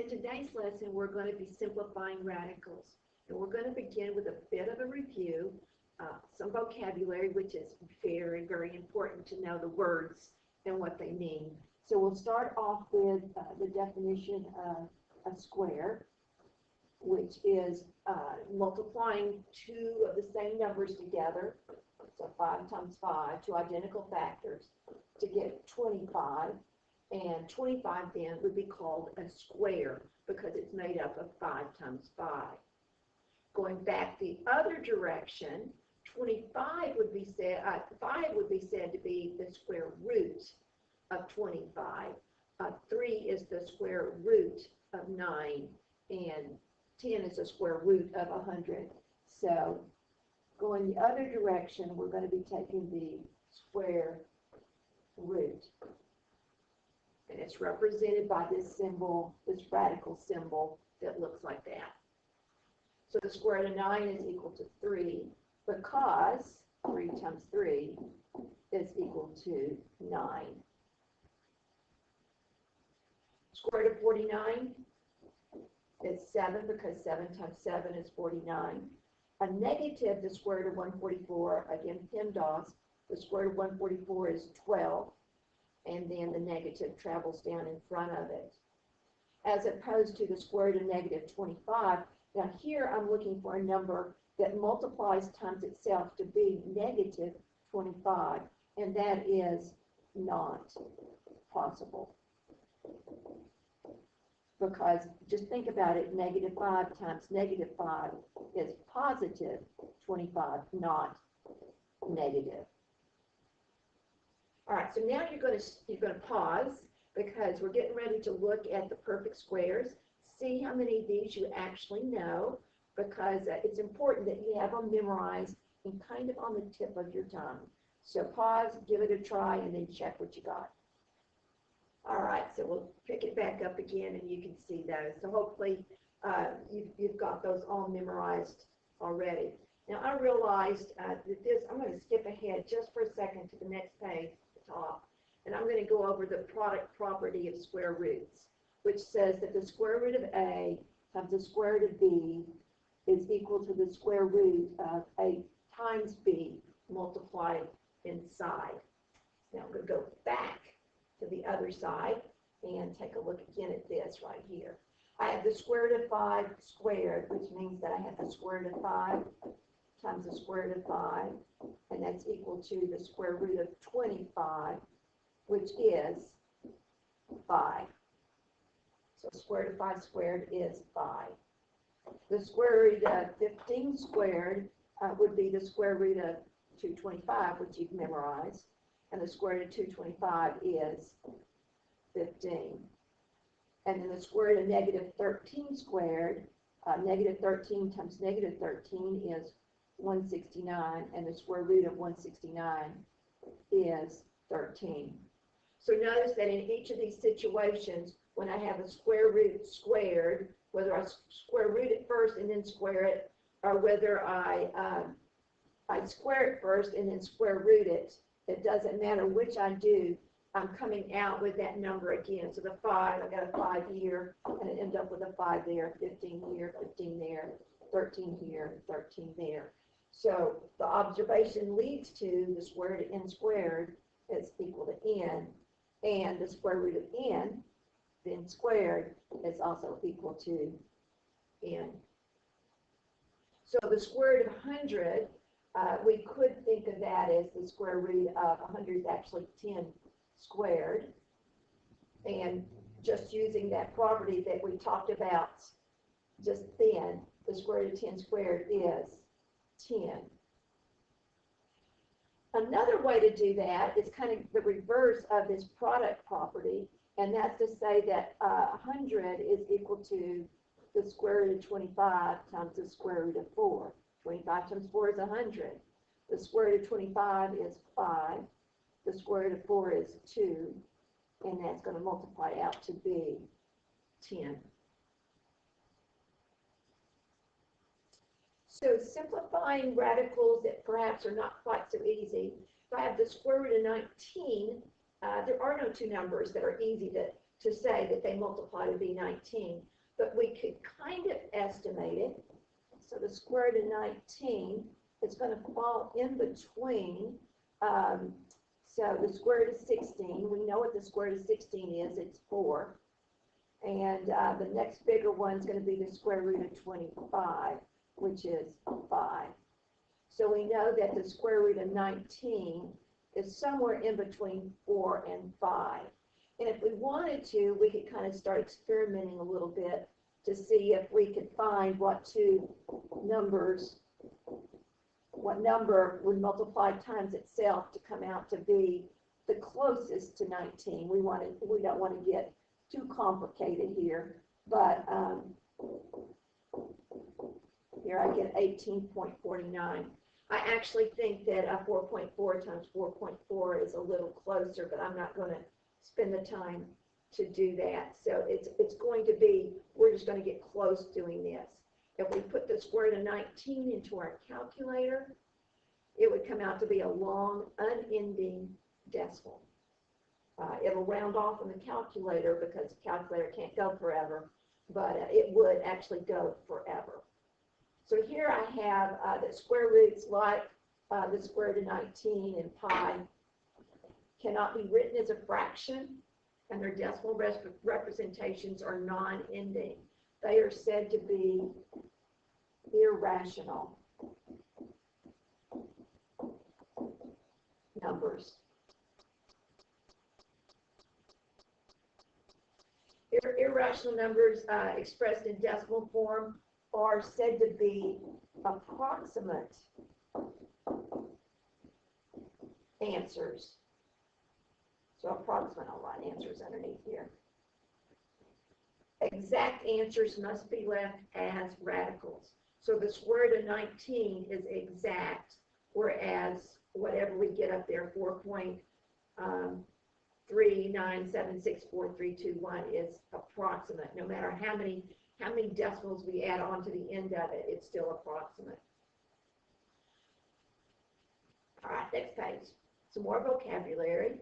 today's lesson, we're going to be simplifying radicals. And we're going to begin with a bit of a review, some vocabulary, which is very, very important to know the words and what they mean. So we'll start off with the definition of a square, which is multiplying two of the same numbers together, so 5 times 5, two identical factors, to get 25. And 25 then would be called a square because it's made up of 5 times 5. Going back the other direction, 25 would be said, 5 would be said to be the square root of 25. 3 is the square root of 9, and 10 is the square root of 100. So going the other direction, we're going to be taking the square root. And it's represented by this symbol, this radical symbol that looks like that. So the square root of 9 is equal to 3 because 3 times 3 is equal to 9. Square root of 49 is 7 because 7 times 7 is 49. A negative, the square root of 144, again PEMDAS, the square root of 144 is 12. And then the negative travels down in front of it. As opposed to the square root of negative 25, now here I'm looking for a number that multiplies times itself to be negative 25, and that is not possible. Because just think about it, negative 5 times negative 5 is positive 25, not negative. All right, so now you're going to pause because we're getting ready to look at the perfect squares. See how many of these you actually know, because it's important that you have them memorized and kind of on the tip of your tongue. So pause, give it a try, and then check what you got. All right, so we'll pick it back up again, and you can see those. So hopefully you've got those all memorized already. Now I realized that I'm going to skip ahead just for a second to the next page. Top, and I'm going to go over the product property of square roots, which says that the square root of A times the square root of B is equal to the square root of A times B multiplied inside. Now I'm going to go back to the other side and take a look again at this right here. I have the square root of 5 squared, which means that I have the square root of 5 times the square root of 5, and that's equal to the square root of 25, which is 5. So square root of 5 squared is 5. The square root of 15 squared would be the square root of 225, which you've memorized, and the square root of 225 is 15. And then the square root of negative 13 squared, negative 13 times negative 13 is 169, and the square root of 169 is 13. So notice that in each of these situations, when I have a square root squared, whether I square root it first and then square it, or whether I square it first and then square root it, it doesn't matter which I do, I'm coming out with that number again. So the 5, I got a 5 here, and I end up with a 5 there, 15 here, 15 there, 13 here, 13 there. So the observation leads to the square root of n squared is equal to n, and the square root of n, then squared, is also equal to n. So the square root of 100, we could think of that as the square root of 100 is actually 10 squared, and just using that property that we talked about just then, the square root of 10 squared is 10. Another way to do that is kind of the reverse of this product property, and that's to say that 100 is equal to the square root of 25 times the square root of 4. 25 times 4 is 100. The square root of 25 is 5. The square root of 4 is 2, and that's going to multiply out to be 10. So simplifying radicals that perhaps are not quite so easy. If I have the square root of 19, there are no two numbers that are easy to say that they multiply to be 19. but we could kind of estimate it. So the square root of 19 is going to fall in between. So the square root of 16, we know what the square root of 16 is, it's 4. And the next bigger one is going to be the square root of 25, which is 5. So we know that the square root of 19 is somewhere in between 4 and 5. And if we wanted to, we could kind of start experimenting a little bit to see if we could find what number would multiply times itself to come out to be the closest to 19. We don't want to get too complicated here, but here I get 18.49. I actually think that 4.4 times 4.4 is a little closer, but I'm not going to spend the time to do that. So it's going to be, we're just going to get close doing this. If we put the square root of 19 into our calculator, it would come out to be a long, unending decimal. It'll round off in the calculator because the calculator can't go forever, but it would actually go forever. So here I have the square roots like the square root of 19 and pi cannot be written as a fraction, and their decimal representations are non-ending. They are said to be irrational numbers. Irrational numbers expressed in decimal form are said to be approximate answers. So approximate, I'll write answers underneath here. Exact answers must be left as radicals. So the square root of 19 is exact, whereas whatever we get up there, 4.3976431 is approximate. No matter how many decimals we add on to the end of it, it's still approximate. All right, next page. Some more vocabulary.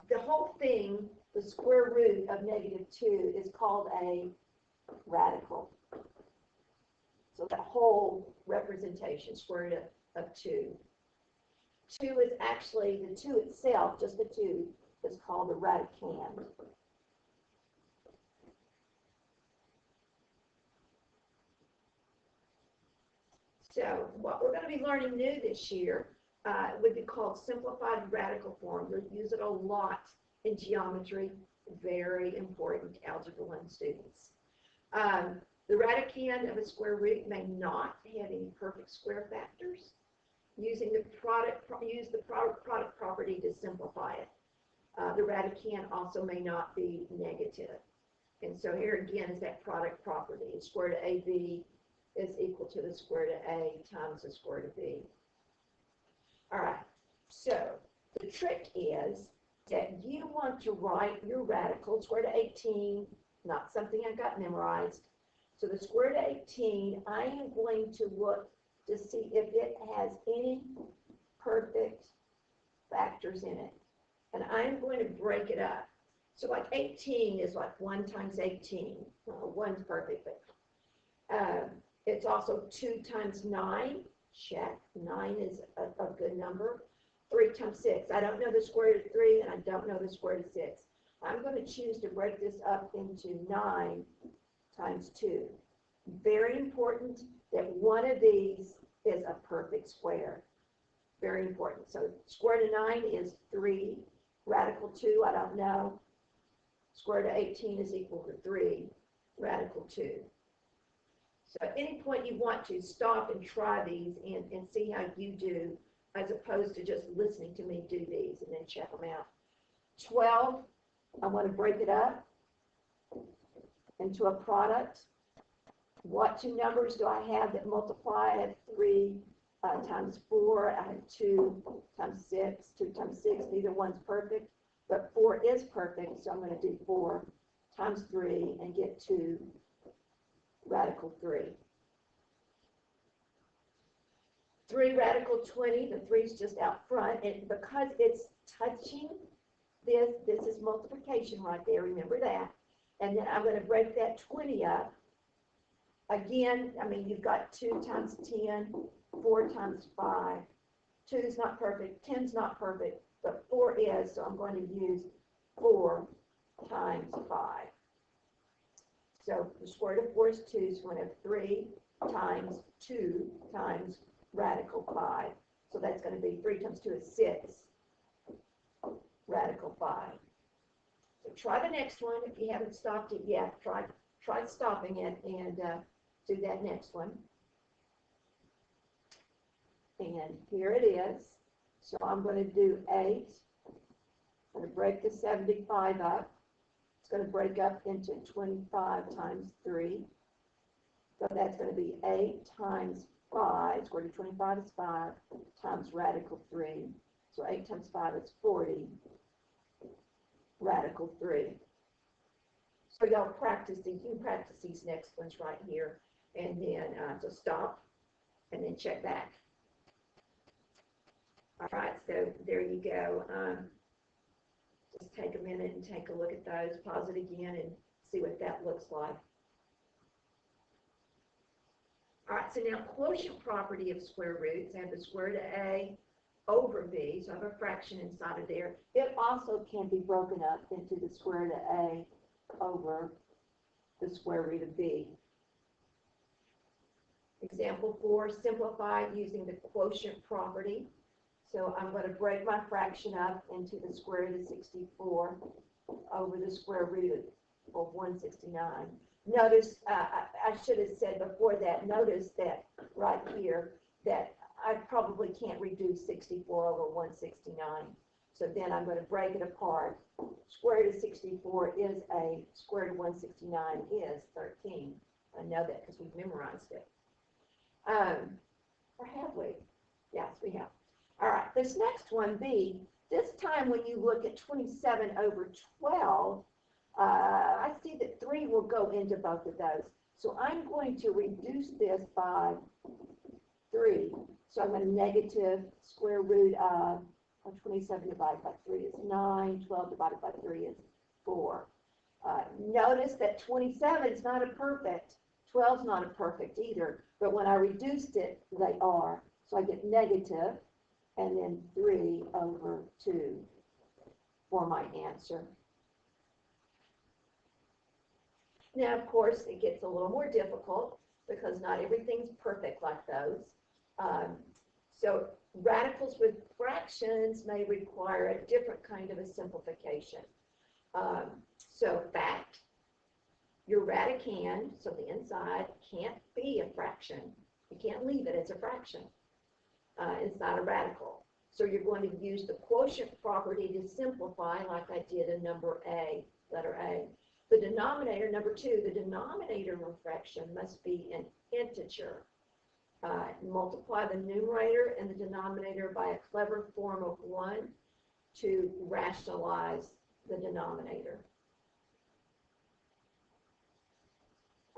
The whole thing, the square root of -2, is called a radical. So the whole representation, square root of 2. 2 is actually, the 2 itself, just the 2, is called the radicand. So what we're going to be learning new this year would be called simplified radical form. You'll use it a lot in geometry, very important to Algebra 1 students. The radicand of a square root may not have any perfect square factors. Use the product property to simplify it. The radicand also may not be negative. And so here again is that product property. The square root of AB is equal to the square root of A times the square root of B. All right, so the trick is that you want to write your radical, square root of 18, not something I got memorized. So the square root of 18, I am going to look to see if it has any perfect factors in it. And I'm going to break it up. So like 18 is like 1 times 18. Well, 1's perfect, but it's also 2 times 9. Check. 9 is a good number. 3 times 6. I don't know the square root of 3, and I don't know the square root of 6. I'm going to choose to break this up into 9 times 2. Very important that one of these is a perfect square. Very important. So square root of 9 is 3. Radical 2, I don't know. Square root of 18 is equal to 3. Radical 2. So at any point you want to stop and try these and see how you do, as opposed to just listening to me do these and then check them out. 12, I want to break it up into a product. What two numbers do I have that multiply? I have 3 times 4. I have 2 times 6. 2 times 6, neither one's perfect, but 4 is perfect, so I'm going to do 4 times 3 and get 2 radical 3. 3 radical 20, the 3 is just out front, and because it's touching this is multiplication right there, remember that. And then I'm going to break that 20 up. Again, I mean, you've got 2 times 10, 4 times 5. 2 is not perfect, 10 is not perfect, but 4 is, so I'm going to use 4 times 5. So the square root of 4 is 2, so we're going to have 3 times 2 times radical 5. So that's going to be 3 times 2 is 6 radical 5. So try the next one. If you haven't stopped it yet, try stopping it and do that next one. And here it is. So I'm going to do 8. I'm going to break the 75 up. It's going to break up into 25 times 3. So that's going to be 8 times 5. Square root of 25 is 5 times radical 3. So 8 times 5 is 40 radical 3. So y'all practice these. You can practice these next ones right here. And then so stop and then check back. All right, so there you go. Just take a minute and take a look at those. Pause it again and see what that looks like. All right, so now quotient property of square roots. I have the square root of A over B, so I have a fraction inside of there. It also can be broken up into the square root of A over the square root of B. Example 4, simplify using the quotient property. So I'm going to break my fraction up into the square root of 64 over the square root of 169. Notice, I should have said before that, notice that right here, that I probably can't reduce 64 over 169. So then I'm going to break it apart. Square root of 64 is a, square root of 169 is 13. I know that because we've memorized it. Or have we? Yes, we have. All right, this next one, B, this time when you look at 27 over 12, I see that 3 will go into both of those. So I'm going to reduce this by 3. So I'm going to negative square root of 27 divided by 3 is 9, 12 divided by 3 is 4. Notice that 27 is not a perfect, 12 is not a perfect either, but when I reduced it, they are. So I get negative, and then 3 over 2 for my answer. Now, of course, it gets a little more difficult because not everything's perfect like those. So radicals with fractions may require a different kind of a simplification. So fact, your radicand, so the inside, can't be a fraction. You can't leave it as a fraction. It's not a radical. So you're going to use the quotient property to simplify like I did in number A, letter A. The denominator, number 2, the denominator of a fraction must be an integer. Multiply the numerator and the denominator by a clever form of 1 to rationalize the denominator.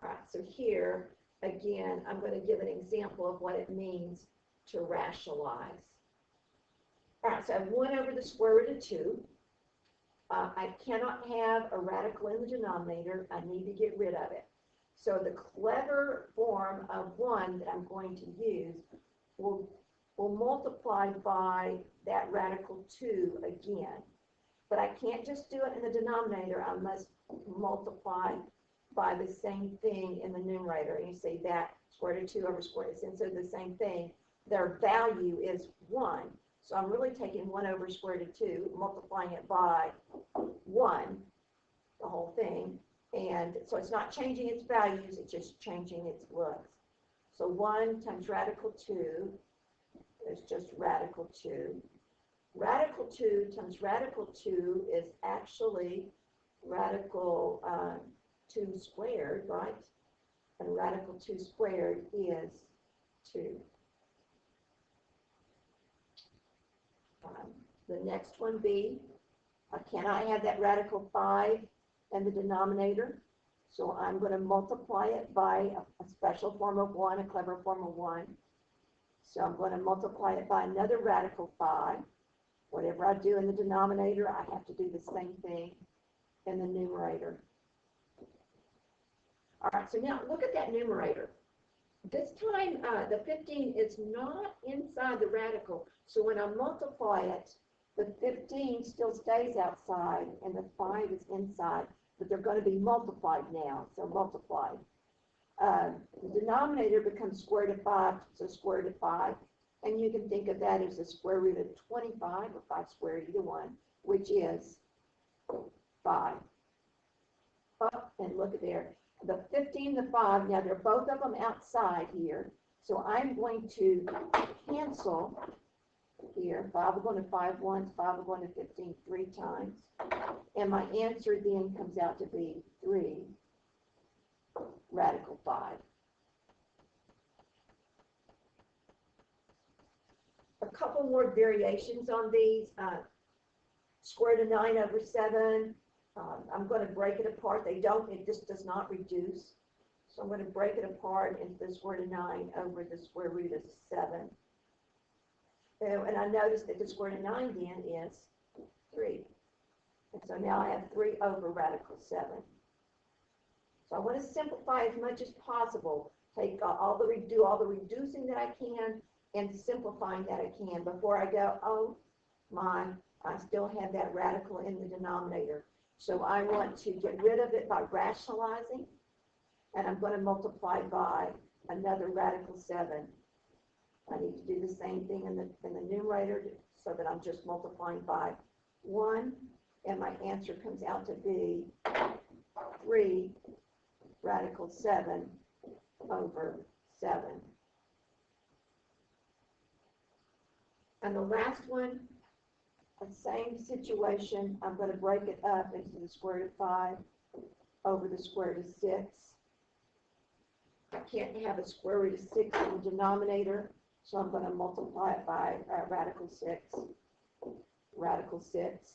All right, so here, again, I'm going to give an example of what it means to rationalize. All right, so I have 1 over the square root of 2. I cannot have a radical in the denominator. I need to get rid of it. So the clever form of 1 that I'm going to use will multiply by that radical 2 again. But I can't just do it in the denominator. I must multiply by the same thing in the numerator. And you see that square root of 2 over square root of 2. So the same thing. Their value is 1. So I'm really taking 1 over square root of 2, multiplying it by 1, the whole thing. And so it's not changing its values, it's just changing its looks. So 1 times radical 2 is just radical 2. Radical 2 times radical 2 is actually radical 2 squared, right? And radical 2 squared is 2. The next one, B, can I have that radical 5 in the denominator? So I'm going to multiply it by a special form of 1, a clever form of 1. So I'm going to multiply it by another radical 5. Whatever I do in the denominator, I have to do the same thing in the numerator. All right, so now look at that numerator. This time, the 15 is not inside the radical, so when I multiply it, the 15 still stays outside, and the 5 is inside, but they're going to be multiplied now, so multiplied. The denominator becomes square root of 5, so square root of 5, and you can think of that as the square root of 25, or 5 squared, either one, which is 5. Up and look at there. The 15, the 5, now they're both of them outside here, so I'm going to cancel here. 5 are going to 5 once, 5 are going to 15 3 times, and my answer then comes out to be 3 radical 5. A couple more variations on these. Square root of 9 over 7. I'm going to break it apart. It just does not reduce. So I'm going to break it apart into the square root of 9 over the square root of 7. And I notice that the square root of 9 then is 3. And so now I have 3 over radical 7. So I want to simplify as much as possible. Do all the reducing that I can and simplifying that I can before I go, oh my, I still have that radical in the denominator. So I want to get rid of it by rationalizing, and I'm going to multiply by another radical 7. I need to do the same thing in the numerator so that I'm just multiplying by 1, and my answer comes out to be 3 radical 7 over 7. And the last one, the same situation. I'm going to break it up into the square root of 5 over the square root of 6. I can't have a square root of 6 in the denominator, so I'm going to multiply it by radical 6. Radical 6.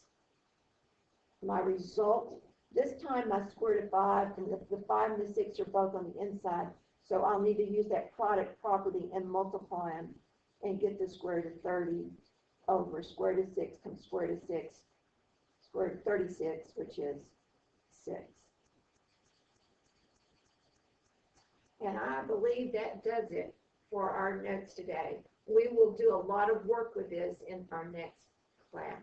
My result, this time my square root of 5 and the 5 and the 6 are both on the inside, so I'll need to use that product property and multiply them and get the square root of 30 over square root of 6 comes square root of 6, square root of 36, which is 6. And I believe that does it for our notes today. We will do a lot of work with this in our next class.